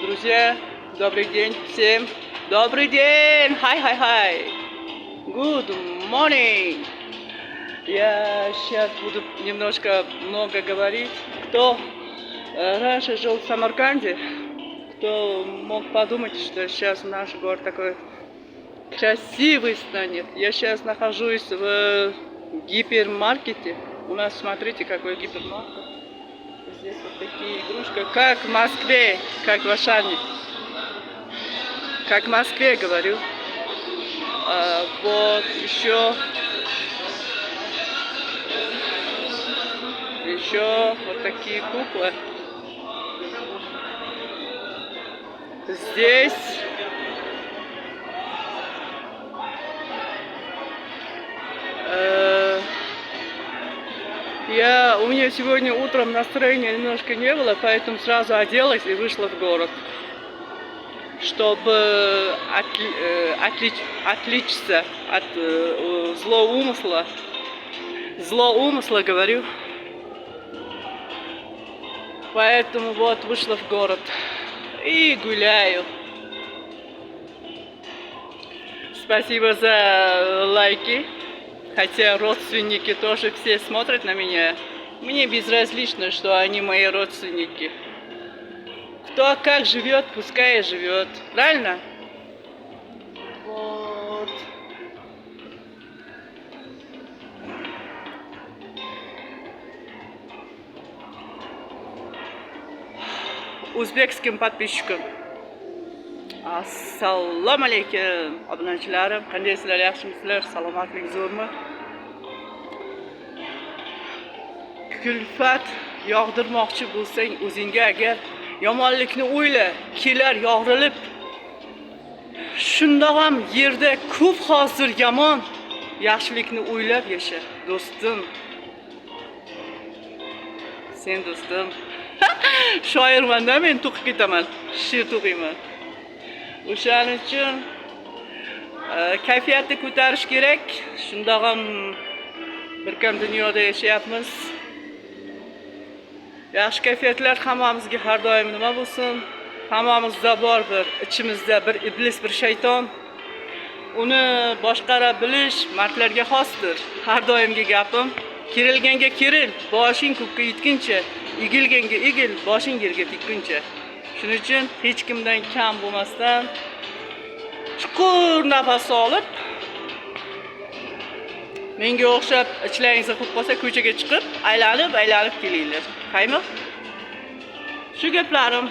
Друзья, добрый день всем. Добрый день! Хай! Good morning! Я сейчас буду немножко много говорить. Кто раньше жил в Самарканде, кто мог подумать, что сейчас наш город такой красивый станет. Я сейчас нахожусь в гипермаркете. У нас, смотрите, какой гипермаркет. Здесь вот такие игрушки, как в Москве, как в Ашане. Как в Москве, говорю. Вот еще вот такие куклы. Здесь у меня сегодня утром настроения немножко не было, поэтому сразу оделась и вышла в город, чтобы отличиться от злого умысла, говорю. Поэтому вот вышла в город и гуляю. Спасибо за лайки. Хотя родственники тоже все смотрят на меня. Мне безразлично, что они мои родственники. Кто как живет, пускай живет. Правильно? Вот. O'zbekiston подписчикам. Assalomu alaykum obunachilarim. Qandaysizlar, yaxshimisizlar? Salomatlik zo'rmi? Kulfat yog'dirmoqchi bo'lsang o'zingga agar yomonlikni o'yla, kelar yo'g'rilib. Shundoq ham yerda ko'p hozir yomon, yaxshilikni o'ylab yasha, do'stim. Sen do'stim. Shoirman-da, men to'qib ketaman. She'r to'qiyman. O'shaning uchun kayfiyatni ko'tarish kerak. Shundoq ham bir kam dunyoda yashayapmiz. Yaxshi kayfiyatlar hammamizga har doim nima bo'lsin? Hammamizda bor bir ichimizda bir iblis, bir shayton. Uni boshqara bilish mardlarga xosdir. Har doimgi gapim, kerilganga keril, boshing ko'kka yetguncha, egilganga egil, boshing yerga tekkuncha. Shuning uchun hech kimdan kam bo'lmasdan chuqur nafas olib, menga o'xshab ichlaringiz qilib qolsa ko'chaga chiqib, aylanib kelinglar. Qaymi? Shu gaplarim.